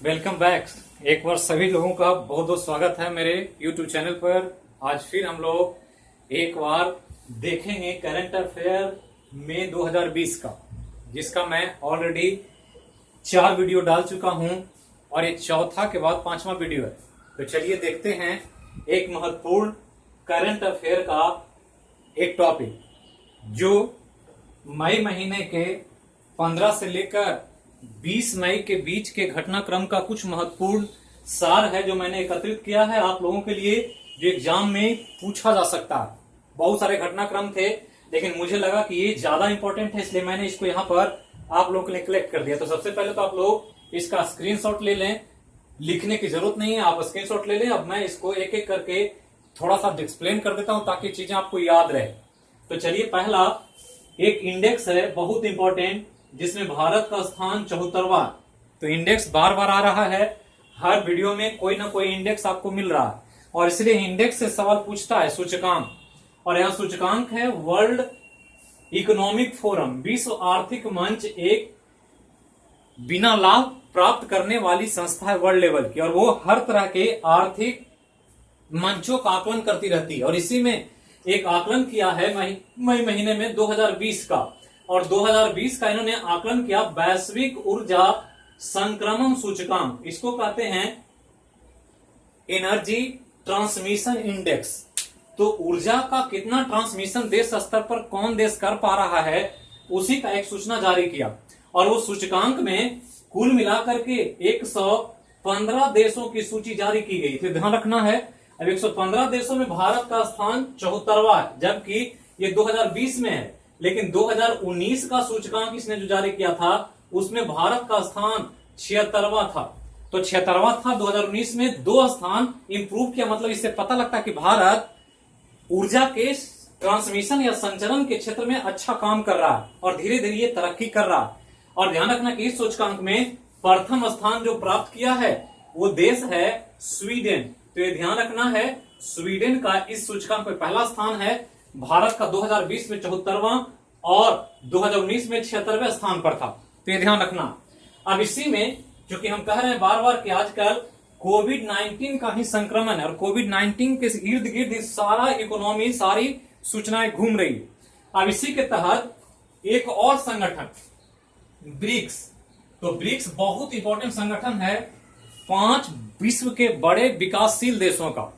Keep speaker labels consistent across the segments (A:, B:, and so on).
A: Welcome back. एक बार सभी लोगों का बहुत बहुत स्वागत है मेरे YouTube चैनल पर। आज फिर हम लोग एक बार देखेंगे करंट अफेयर मई 2020 का, जिसका मैं ऑलरेडी 4 वीडियो डाल चुका हूं और ये चौथा के बाद 5वां वीडियो है। तो चलिए देखते हैं एक महत्वपूर्ण करंट अफेयर का एक टॉपिक जो मई महीने के 15 से लेकर 20 मई के बीच के घटनाक्रम का कुछ महत्वपूर्ण सार है जो मैंने एकत्रित किया है आप लोगों के लिए, जो एग्जाम में पूछा जा सकता है। बहुत सारे घटनाक्रम थे लेकिन मुझे लगा कि ये ज्यादा इंपॉर्टेंट है, इसलिए मैंने इसको यहाँ पर आप लोगों के लिए कलेक्ट कर दिया। तो सबसे पहले तो आप लोग इसका स्क्रीनशॉट ले लें, लिखने की जरूरत नहीं है, आप स्क्रीनशॉट ले लें। अब मैं इसको एक एक करके थोड़ा सा एक्सप्लेन कर देता हूं ताकि चीजें आपको याद रहे। तो चलिए, पहला एक इंडेक्स है बहुत इंपॉर्टेंट जिसमें भारत का स्थान 74वां। तो इंडेक्स बार बार आ रहा है, हर वीडियो में कोई ना कोई इंडेक्स आपको मिल रहा है और इसलिए इंडेक्स से सवाल पूछता है सूचकांक। और यहां सूचकांक है वर्ल्ड इकोनॉमिक फोरम, विश्व आर्थिक मंच, एक बिना लाभ प्राप्त करने वाली संस्था है वर्ल्ड लेवल की, और वो हर तरह के आर्थिक मंचों का आकलन करती रहती है। और इसी में एक आकलन किया है मई महीने में 2020 का, और 2020 का इन्होंने आकलन किया वैश्विक ऊर्जा संक्रमण सूचकांक। इसको कहते हैं एनर्जी ट्रांसमिशन इंडेक्स। तो ऊर्जा का कितना ट्रांसमिशन देश स्तर पर कौन देश कर पा रहा है, उसी का एक सूचना जारी किया। और वो सूचकांक में कुल मिलाकर के 115 देशों की सूची जारी की गई थी। ध्यान रखना है, अब 115 देशों में भारत का स्थान 74वां है, जबकि ये 2020 में है। लेकिन 2019 का सूचकांक इसने जो जारी किया था उसमें भारत का स्थान 76वां था। तो 76वां था, 2019 में 2 स्थान इंप्रूव किया। मतलब इससे पता लगता है कि भारत ऊर्जा के ट्रांसमिशन या संचरण के क्षेत्र में अच्छा काम कर रहा है और धीरे धीरे ये तरक्की कर रहा है। और ध्यान रखना कि इस सूचकांक में प्रथम स्थान जो प्राप्त किया है वो देश है स्वीडन। तो ये ध्यान रखना है, स्वीडन का इस सूचकांक में पहला स्थान है। भारत का 2020 में 74वां और 2019 में 76वें स्थान पर था। तो ये ध्यान रखना। अब इसी में क्योंकि हम कह रहे हैं बार बार कि आजकल कोविड-19 का ही संक्रमण है और कोविड-19 के इर्द गिर्द सारा इकोनॉमी, सारी सूचनाएं घूम रही है। अब इसी के तहत एक और संगठन ब्रिक्स, तो ब्रिक्स बहुत इंपॉर्टेंट संगठन है 5 विश्व के बड़े विकासशील देशों का।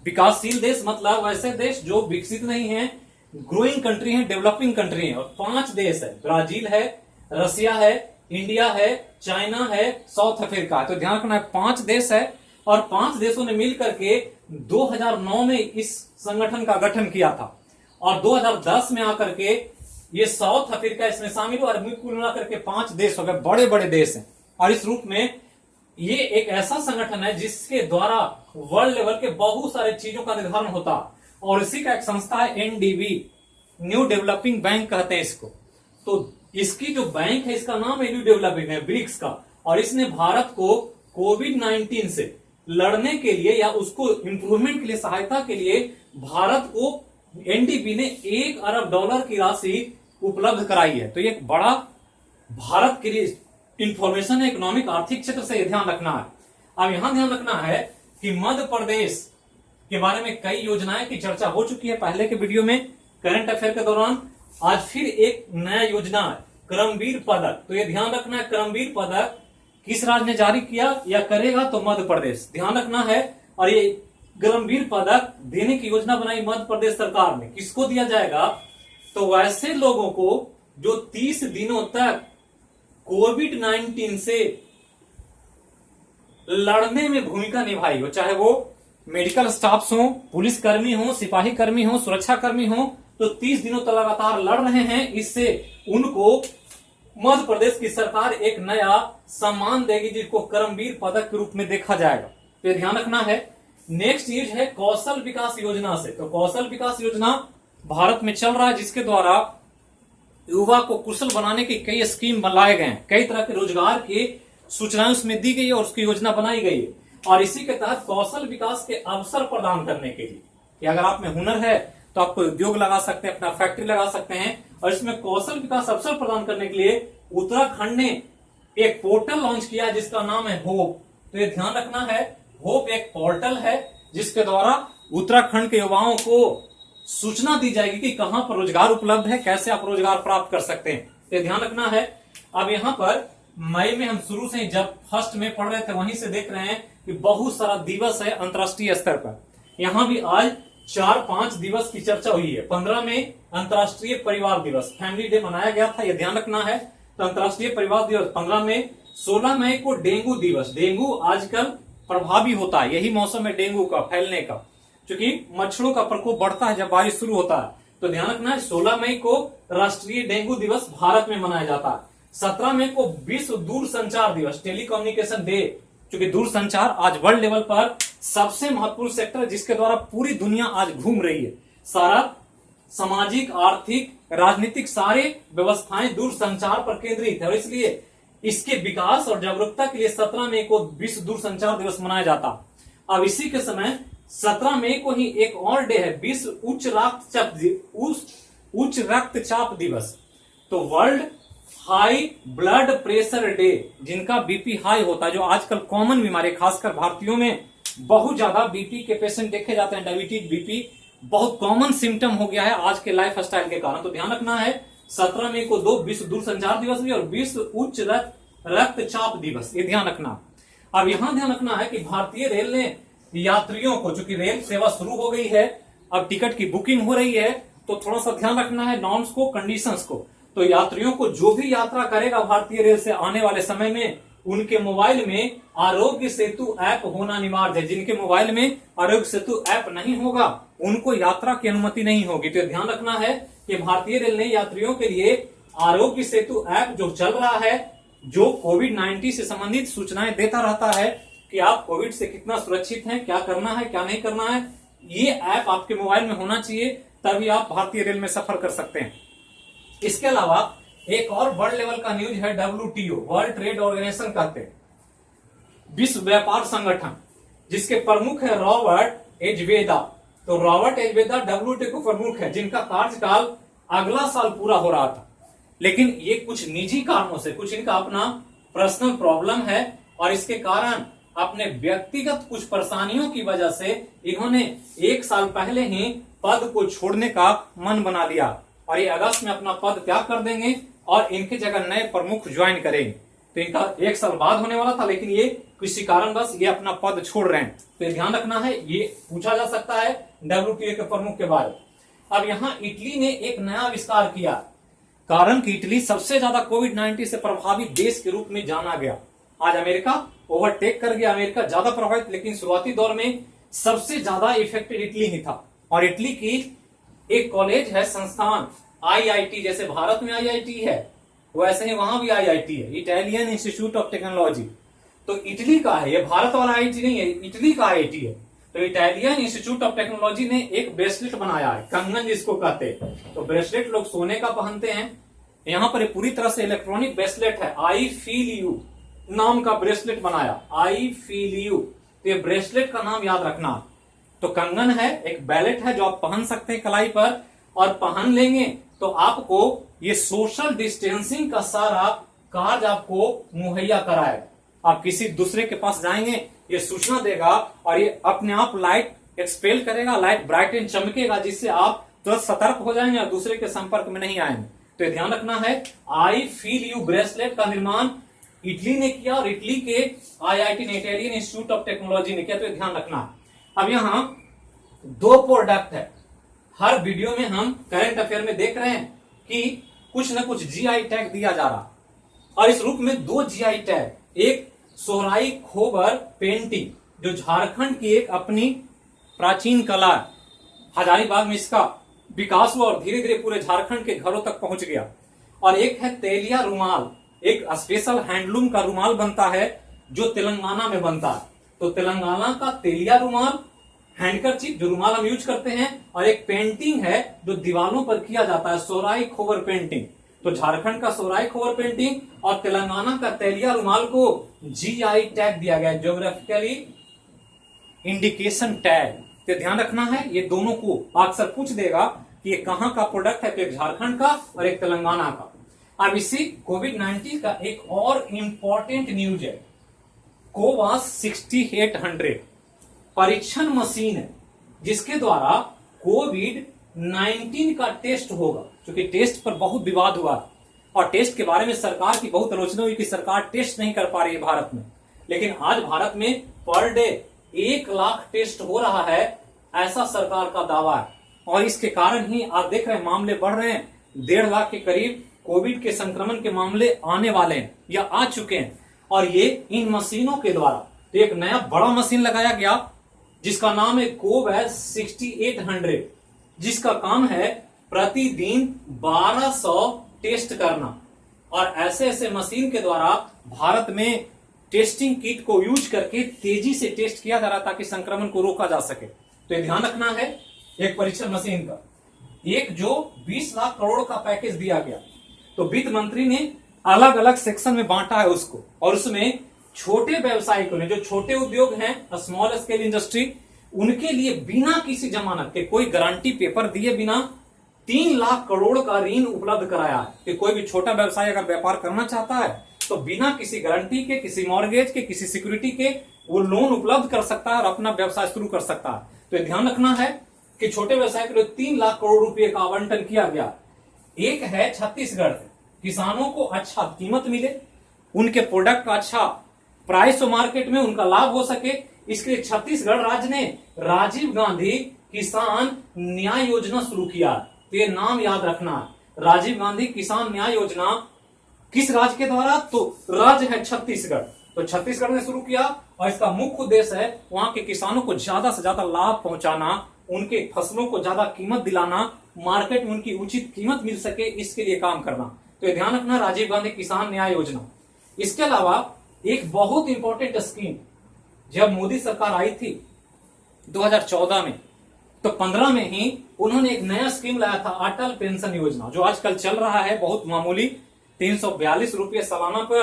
A: विकासशील देश मतलब वैसे देश जो विकसित नहीं है, ग्रोइंग कंट्री है, डेवलपिंग कंट्री है। और 5 देश है, ब्राजील है, रसिया है, इंडिया है, चाइना है, साउथ अफ्रीका है। तो ध्यान रखना है 5 देश है और 5 देशों ने मिलकर के 2009 में इस संगठन का गठन किया था और 2010 में आकर के ये साउथ अफ्रीका इसमें शामिल हुआ और कुल मिलाकर के 5 देश हो गए, बड़े बड़े देश हैं। और इस रूप में ये एक ऐसा संगठन है जिसके द्वारा वर्ल्ड लेवल के बहुत सारे चीजों का निर्धारण होता है। और इसी का एक संस्था है एनडीबी, न्यू डेवलपिंग बैंक कहते हैं इसको। तो इसकी जो बैंक है इसका नाम है न्यू डेवलपिंग है, ब्रिक्स का। और इसने भारत को कोविड-19 से लड़ने के लिए या उसको इंप्रूवमेंट के लिए, सहायता के लिए भारत को एनडीबी ने $1 अरब की राशि उपलब्ध कराई है। तो ये एक बड़ा भारत के लिए इंफॉर्मेशन है, इकोनॉमिक आर्थिक क्षेत्र से ध्यान रखना है। अब यहां ध्यान रखना है कि मध्य प्रदेश के बारे में कई योजनाएं की चर्चा हो चुकी है पहले के वीडियो में करंट अफेयर के दौरान। आज फिर एक नया योजना है कर्मवीर पदक। तो ये ध्यान रखना है, कर्मवीर पदक किस राज्य ने जारी किया या करेगा, तो मध्य प्रदेश। ध्यान रखना है। और ये कर्मवीर पदक देने की योजना बनाई मध्य प्रदेश सरकार ने। किसको दिया जाएगा, तो वैसे लोगों को जो 30 दिनों तक कोविड-19 से लड़ने में भूमिका निभाई हो, चाहे वो मेडिकल स्टाफ्स हो, पुलिस कर्मी हो, सिपाही कर्मी हो, सुरक्षा कर्मी हो, तो 30 दिनों तक लगातार लड़ रहे हैं। इससे उनको मध्य प्रदेश की सरकार एक नया सम्मान देगी जिसको कर्मवीर पदक के रूप में देखा जाएगा। तो ध्यान रखना है। नेक्स्ट चीज है कौशल विकास योजना से। तो कौशल विकास योजना भारत में चल रहा है जिसके द्वारा युवा को कुशल बनाने की कई स्कीम बनाए गए हैं, कई तरह के रोजगार की सूचनाएं उसमें दी गई है और उसकी योजना बनाई गई है। और इसी के तहत कौशल विकास के अवसर प्रदान करने के लिए कि अगर आप में हुनर है तो आप कोई उद्योग लगा सकते हैं, अपना फैक्ट्री लगा सकते हैं। और इसमें कौशल विकास अवसर प्रदान करने के लिए उत्तराखंड ने एक पोर्टल लॉन्च किया जिसका नाम है होप। तो ये ध्यान रखना है, होप एक पोर्टल है जिसके द्वारा उत्तराखंड के युवाओं को सूचना दी जाएगी कि कहां पर रोजगार उपलब्ध है, कैसे आप रोजगार प्राप्त कर सकते हैं। तो ध्यान रखना है। अब यहां पर मई में हम शुरू से ही जब फर्स्ट में पढ़ रहे थे वहीं से देख रहे हैं कि बहुत सारा दिवस है अंतर्राष्ट्रीय स्तर पर। यहां भी आज 4-5 दिवस की चर्चा हुई है। 15 में अंतर्राष्ट्रीय परिवार दिवस, फैमिली डे मनाया गया था, यह ध्यान रखना है। तो अंतर्राष्ट्रीय परिवार दिवस 15 में। 16 मई को डेंगू दिवस। डेंगू आजकल प्रभावी होता है, यही मौसम है डेंगू का फैलने का, क्योंकि मच्छरों का प्रकोप बढ़ता है जब बारिश शुरू होता है। तो ध्यान रखना है 16 मई को राष्ट्रीय डेंगू दिवस भारत में मनाया जाता है। 17 मई को विश्व दूरसंचार दिवस, टेलीकम्युनिकेशन डे, क्योंकि दूरसंचार आज वर्ल्ड लेवल पर सबसे महत्वपूर्ण सेक्टर है जिसके द्वारा पूरी दुनिया आज घूम रही है। सारा सामाजिक, आर्थिक, राजनीतिक सारे व्यवस्थाएं दूरसंचार पर केंद्रित है और इसलिए इसके विकास और जागरूकता के लिए 17 मई को विश्व दूरसंचार दिवस मनाया जाता। अब इसी के समय 17 मई को ही एक और डे है, विश्व उच्च रक्तचाप दिवस। तो world high blood pressure day, जिनका बीपी हाई होता है, जो आजकल कॉमन बीमारी, खासकर भारतीयों में बहुत ज्यादा बीपी के पेशेंट देखे जाते हैं। डायबिटीज, बीपी बहुत कॉमन सिम्टम हो गया है आज के लाइफ स्टाइल के कारण। तो ध्यान रखना है 17 मई को 2 विश्व दूरसंचार दिवस भी और विश्व उच्च रक्तचाप दिवस, ये ध्यान रखना। अब यहां ध्यान रखना है कि भारतीय रेल ने यात्रियों को, चूंकि रेल सेवा शुरू हो गई है, अब टिकट की बुकिंग हो रही है, तो थोड़ा सा ध्यान रखना है नॉर्म्स को, कंडीशंस को। तो यात्रियों को जो भी यात्रा करेगा भारतीय रेल से आने वाले समय में, उनके मोबाइल में आरोग्य सेतु ऐप होना अनिवार्य है। जिनके मोबाइल में आरोग्य सेतु ऐप नहीं होगा उनको यात्रा की अनुमति नहीं होगी। तो ध्यान रखना है कि भारतीय रेल ने यात्रियों के लिए आरोग्य सेतु ऐप जो चल रहा है, जो कोविड-19 से संबंधित सूचनाएं देता रहता है कि आप कोविड से कितना सुरक्षित हैं, क्या करना है, क्या नहीं करना है, ये ऐप आपके मोबाइल में होना चाहिए, तभी आप भारतीय रेल में सफर कर सकते हैं। इसके अलावा एक और वर्ल्ड लेवल का न्यूज है, WTO, वर्ल्ड ट्रेड ऑर्गेनाइजेशन कहते हैं, विश्व व्यापार संगठन, जिसके प्रमुख है रॉबर्ट एजवेदा। तो रॉबर्ट एजवेदा WTO के प्रमुख है, जिनका कार्यकाल अगला साल पूरा हो रहा था, लेकिन ये कुछ निजी कारणों से, कुछ इनका अपना पर्सनल प्रॉब्लम है और इसके कारण अपने व्यक्तिगत कुछ परेशानियों की वजह से इन्होंने 1 साल पहले ही पद को छोड़ने का मन बना लिया और ये अगस्त में अपना पद त्याग कर देंगे और इनके जगह नए प्रमुख ज्वाइन करेंगे। तो इनका 1 साल बाद होने वाला था, लेकिन ये किसी कारणवश ये अपना पद छोड़ रहे हैं। तो ये ध्यान रखना है, ये पूछा जा सकता है WTO के प्रमुख के बारे में। अब यहाँ इटली ने एक नया आविष्कार किया, कारण कि इटली सबसे ज्यादा कोविड-19 से प्रभावित देश के रूप में जाना गया। आज अमेरिका ओवरटेक कर गया, अमेरिका ज्यादा प्रभावित, लेकिन शुरुआती दौर में सबसे ज्यादा इफेक्टेड इटली ही था। और इटली की एक कॉलेज है, संस्थान IIT, जैसे भारत में IIT है वैसे ही वहां भी IIT है, इटालियन इंस्टीट्यूट ऑफ टेक्नोलॉजी। तो इटली का है, ये भारत वाला IIT नहीं है, इटली का IIT है। तो इटालियन इंस्टीट्यूट ऑफ टेक्नोलॉजी ने एक ब्रेसलेट बनाया है, कंगन जिसको कहते हैं। तो ब्रेसलेट लोग सोने का पहनते हैं, यहाँ पर पूरी तरह से इलेक्ट्रॉनिक ब्रेसलेट है, आई फील यू नाम का ब्रेसलेट बनाया, आई फील यू। तो ये ब्रेसलेट का नाम याद रखना। तो कंगन है, एक बैलेट है जो आप पहन सकते हैं कलाई पर, और पहन लेंगे तो आपको ये सोशल डिस्टेंसिंग का सारा कार्य आपको मुहैया कराएगा। आप किसी दूसरे के पास जाएंगे, ये सूचना देगा और ये अपने आप लाइट एक्सपेल करेगा, लाइट ब्राइट एंड चमकेगा, जिससे आप तुरंत सतर्क हो जाएंगे और दूसरे के संपर्क में नहीं आएंगे। तो ये ध्यान रखना है, आई फील यू ब्रेसलेट का निर्माण इटली ने किया और इटली के IIT ने, इटालियन इंस्टीट्यूट ऑफ टेक्नोलॉजी ने किया। तो ध्यान रखना। अब यहाँ 2 प्रोडक्ट है, हर वीडियो में हम करंट अफेयर में देख रहे हैं कि कुछ न कुछ GI टैग दिया जा रहा, और इस रूप में 2 GI टैग, एक सोहराई खोबर पेंटिंग जो झारखंड की एक अपनी प्राचीन कला है, हजारीबाग में इसका विकास हुआ और धीरे धीरे पूरे झारखंड के घरों तक पहुंच गया। और एक है तेलिया रुमाल, एक स्पेशल हैंडलूम का रुमाल बनता है जो तेलंगाना में बनता है। तो तेलंगाना का तेलिया रुमाल, हैंडकरचीफ जो रुमाल हम यूज करते हैं, और एक पेंटिंग है जो दीवारों पर किया जाता है, सोहराई खोबर पेंटिंग। तो झारखंड का सोहराई खोबर पेंटिंग और तेलंगाना का तेलिया रुमाल को GI टैग दिया गया, ज्योग्राफिकली इंडिकेशन टैग। तो ध्यान रखना है, ये दोनों को अक्सर पूछ देगा कि ये कहां का प्रोडक्ट है, तो एक झारखंड का और एक तेलंगाना का। अब इसी कोविड-19 का एक और इंपॉर्टेंट न्यूज है। कोवास 6800 परीक्षण मशीन है जिसके द्वारा कोविड-19 का टेस्ट होगा। क्योंकि टेस्ट पर बहुत विवाद हुआ और टेस्ट के बारे में सरकार की बहुत आलोचना हुई कि सरकार टेस्ट नहीं कर पा रही है भारत में, लेकिन आज भारत में पर डे 1 लाख टेस्ट हो रहा है, ऐसा सरकार का दावा है। और इसके कारण ही आप देख रहे हैं मामले बढ़ रहे हैं। 1.5 लाख के करीब कोविड के संक्रमण के मामले आने वाले हैं या आ चुके हैं, और ये इन मशीनों के द्वारा। तो एक नया बड़ा मशीन लगाया गया जिसका नाम है कोवैक्स 6800, जिसका काम है प्रतिदिन 1200 टेस्ट करना। और ऐसे ऐसे मशीन के द्वारा भारत में टेस्टिंग किट को यूज करके तेजी से टेस्ट किया जा रहा ताकि संक्रमण को रोका जा सके। तो ये ध्यान रखना है एक परीक्षण मशीन का। एक जो 20 लाख करोड़ का पैकेज दिया गया, तो वित्त मंत्री ने अलग अलग सेक्शन में बांटा है उसको, और उसमें छोटे व्यवसायिकों ने, जो छोटे उद्योग हैं, स्मॉल स्केल इंडस्ट्री, उनके लिए बिना किसी जमानत के, कोई गारंटी पेपर दिए बिना 3 लाख करोड़ का ऋण उपलब्ध कराया है कि कोई भी छोटा व्यवसाय अगर व्यापार करना चाहता है तो बिना किसी गारंटी के, किसी मॉर्गेज के, किसी सिक्योरिटी के वो लोन उपलब्ध कर सकता है और अपना व्यवसाय शुरू कर सकता है। तो ये ध्यान रखना है कि छोटे व्यवसाय के लिए 3 लाख करोड़ रुपए का आवंटन किया गया। एक है छत्तीसगढ़, किसानों को अच्छा कीमत मिले, उनके प्रोडक्ट का अच्छा प्राइस हो मार्केट में, उनका लाभ हो सके, इसके लिए छत्तीसगढ़ राज्य ने राजीव गांधी किसान न्याय योजना शुरू किया। तो ये नाम याद रखना है, राजीव गांधी किसान न्याय योजना किस राज्य के द्वारा? तो राज्य है छत्तीसगढ़। तो छत्तीसगढ़ ने शुरू किया और इसका मुख्य उद्देश्य है वहां के किसानों को ज्यादा से ज्यादा लाभ पहुंचाना, उनके फसलों को ज्यादा कीमत दिलाना, मार्केट में उनकी उचित कीमत मिल सके, इसके लिए काम करना। तो ये ध्यान रखना, राजीव गांधी किसान न्याय योजना। इसके अलावा एक बहुत इंपॉर्टेंट स्कीम, जब मोदी सरकार आई थी 2014 में, तो 15 में ही उन्होंने एक नया स्कीम लाया था, अटल पेंशन योजना, जो आजकल चल रहा है बहुत मामूली 342 रुपये सालाना पर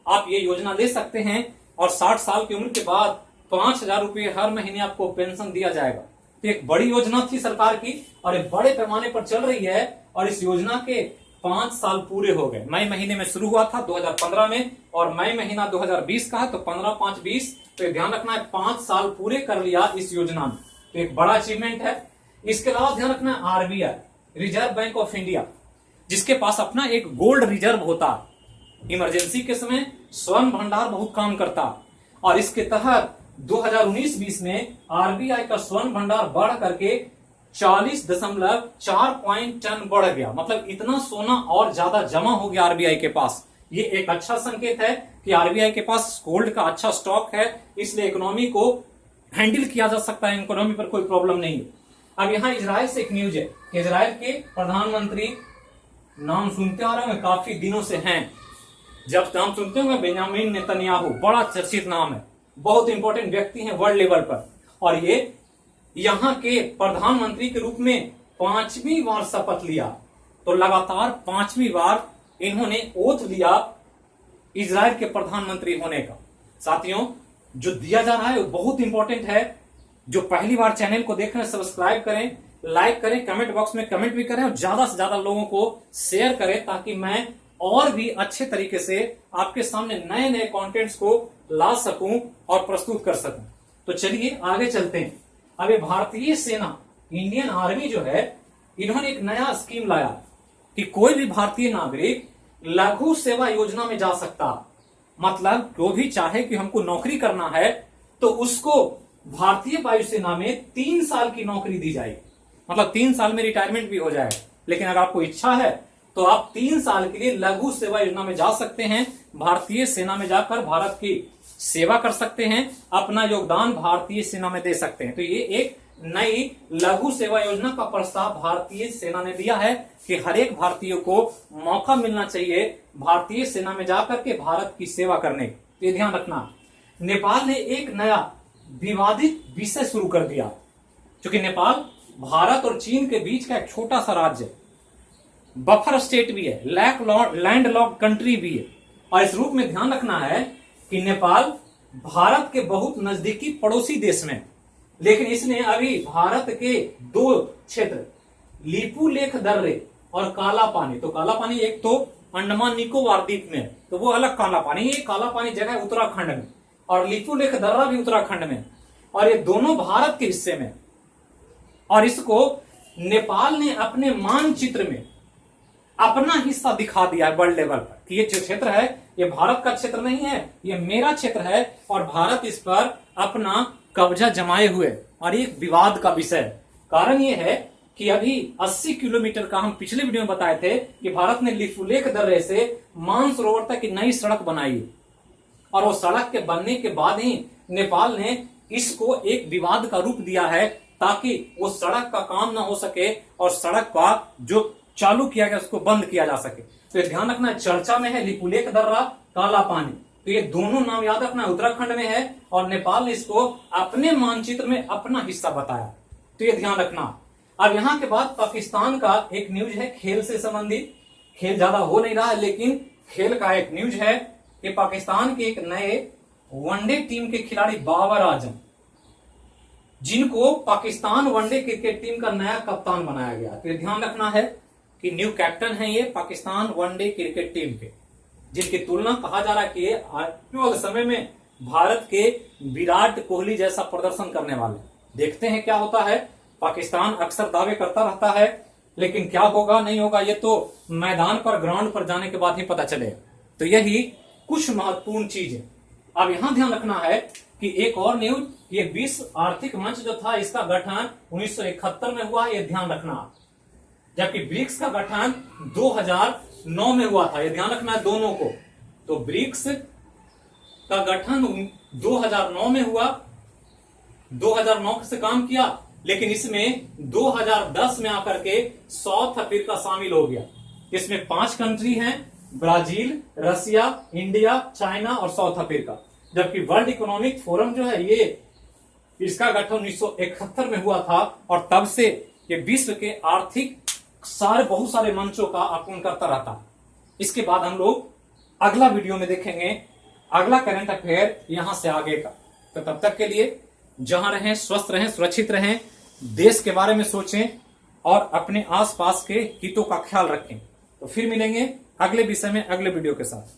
A: आप ये योजना ले सकते हैं, और 60 साल की उम्र के बाद 5000 रुपये हर महीने आपको पेंशन दिया जाएगा। तो एक बड़ी योजना थी सरकार की और एक बड़े पैमाने पर चल रही है, और इस योजना के 5 साल पूरे हो गए। मई महीने में शुरू हुआ था 2015 में, और मई महीना 2020 का है, तो 15/5/20। तो ध्यान रखना है 5 साल पूरे कर लिया इस योजना में, तो एक बड़ा अचीवमेंट है। इसके अलावा ध्यान रखना है RBI, reserve bank of India, जिसके पास अपना एक गोल्ड रिजर्व होता है। इमरजेंसी के समय स्वर्ण भंडार बहुत काम करता, और इसके तहत 2019-20 में आरबीआई का स्वर्ण भंडार बढ़ करके 40.4 टन बढ़ गया। मतलब इतना सोना और ज्यादा जमा हो गया आरबीआई के पास। ये एक अच्छा संकेत है कि आरबीआई के पास गोल्ड का अच्छा स्टॉक है, इसलिए इकोनॉमी को हैंडल किया जा सकता है, इकोनॉमी पर कोई प्रॉब्लम नहीं है। अब यहां इजराइल से एक न्यूज है, इजराइल के प्रधानमंत्री, नाम सुनते आ रहे हैं, काफी दिनों से हैं, जब नाम सुनते होंगे बेंजामिन नेतन्याहू, बड़ा चर्चित नाम है, बहुत इंपॉर्टेंट व्यक्ति हैं वर्ल्ड लेवल पर, और ये यहां के प्रधानमंत्री के रूप में 5वीं बार शपथ लिया। तो लगातार 5वीं बार इन्होंने ओथ लिया इजराइल के प्रधानमंत्री होने का। साथियों, जो दिया जा रहा है वो बहुत इंपॉर्टेंट है। जो पहली बार चैनल को देख रहे हैं, सब्सक्राइब करें, लाइक करें, कमेंट बॉक्स में कमेंट भी करें, और ज्यादा से ज्यादा लोगों को शेयर करें, ताकि मैं और भी अच्छे तरीके से आपके सामने नए नए कंटेंट्स को ला सकूं और प्रस्तुत कर सकूं। तो चलिए आगे चलते हैं। अब ये भारतीय सेना, इंडियन आर्मी जो है, इन्होंने एक नया स्कीम लाया कि कोई भी भारतीय नागरिक लघु सेवा योजना में जा सकता। मतलब जो भी चाहे कि हमको नौकरी करना है, तो उसको भारतीय वायुसेना में 3 साल की नौकरी दी जाएगी। मतलब 3 साल में रिटायरमेंट भी हो जाएगा, लेकिन अगर आपको इच्छा है तो आप 3 साल के लिए लघु सेवा योजना में जा सकते हैं। भारतीय सेना में जाकर भारत की सेवा कर सकते हैं, अपना योगदान भारतीय सेना में दे सकते हैं। तो ये एक नई लघु सेवा योजना का प्रस्ताव भारतीय सेना ने दिया है कि हर एक भारतीय को मौका मिलना चाहिए भारतीय सेना में जाकर के भारत की सेवा करने की। ये ध्यान रखना। नेपाल ने एक नया विवादित विषय शुरू कर दिया, क्योंकि नेपाल भारत और चीन के बीच का एक छोटा सा राज्य है, बफर स्टेट भी है, लैंड लॉक कंट्री भी है, और इस रूप में ध्यान रखना है कि नेपाल भारत के बहुत नजदीकी पड़ोसी देश में, लेकिन इसने अभी भारत के 2 क्षेत्र लिपू लेख दर्रे और काला पानी, तो काला पानी एक तो अंडमान निकोबार द्वीप में, तो वो अलग काला पानी। ये काला पानी जगह है उत्तराखंड में, और लिपुलेख दर्रा भी उत्तराखंड में, और ये दोनों भारत के हिस्से में। और इसको नेपाल ने अपने मानचित्र में अपना हिस्सा दिखा दिया है वर्ल्ड लेवल पर कि ये जो क्षेत्र है ये भारत का क्षेत्र नहीं है, ये मेरा क्षेत्र है, और भारत इस पर अपना कब्जा जमाए हुए। और ये विवाद का विषय है। कारण ये है कि अभी 80 किलोमीटर का हम पिछले वीडियो में बताए थे कि भारत ने लिपुलेख दर्रे से मानसरोवर तक की नई सड़क बनाई, और वो सड़क के बनने के बाद ही नेपाल ने इसको एक विवाद का रूप दिया है, ताकि वो सड़क का काम ना हो सके और सड़क का जो चालू किया गया उसको बंद किया जा सके। तो ध्यान रखना, चर्चा में है लिपुलेख दर्रा, काला पानी, तो ये दोनों नाम याद रखना, उत्तराखंड में है, और नेपाल ने इसको अपने मानचित्र में अपना हिस्सा बताया, तो ये ध्यान रखना। अब यहां के बाद पाकिस्तान का एक न्यूज है खेल से संबंधित। खेल ज्यादा हो नहीं रहा है, लेकिन खेल का एक न्यूज है कि पाकिस्तान के एक नए वनडे टीम के खिलाड़ी बाबर आजम, जिनको पाकिस्तान वनडे क्रिकेट टीम का नया कप्तान बनाया गया, तो ध्यान रखना है कि न्यू कैप्टन है ये पाकिस्तान वनडे क्रिकेट टीम के, जिनकी तुलना कहा जा रहा है कि ये आने वाले समय में भारत के विराट कोहली जैसा प्रदर्शन करने वाले। देखते हैं क्या होता है। पाकिस्तान अक्सर दावे करता रहता है, लेकिन क्या होगा नहीं होगा ये तो मैदान पर, ग्राउंड पर जाने के बाद ही पता चलेगा। तो यही कुछ महत्वपूर्ण चीज है। अब यहां ध्यान रखना है कि एक और न्यूज, ये विश्व आर्थिक मंच जो था इसका गठन 1971 में हुआ, ये ध्यान रखना, जबकि ब्रिक्स का गठन 2009 में हुआ था, ये ध्यान रखना है दोनों को। तो ब्रिक्स का गठन 2009 में हुआ, 2009 से काम किया, लेकिन इसमें 2010 में आकर के साउथ अफ्रीका शामिल हो गया। इसमें 5 कंट्री हैं, ब्राजील, रसिया, इंडिया, चाइना और साउथ अफ्रीका। जबकि वर्ल्ड इकोनॉमिक फोरम जो है ये, इसका गठन 1971 में हुआ था, और तब से ये विश्व के आर्थिक बहुत सारे मंचों का आकलन करता रहता। इसके बाद हम लोग अगला वीडियो में देखेंगे अगला करंट अफेयर यहां से आगे का। तो तब तक के लिए जहां रहें, स्वस्थ रहें, सुरक्षित रहें, देश के बारे में सोचें और अपने आसपास के हितों का ख्याल रखें। तो फिर मिलेंगे अगले विषय में अगले वीडियो के साथ।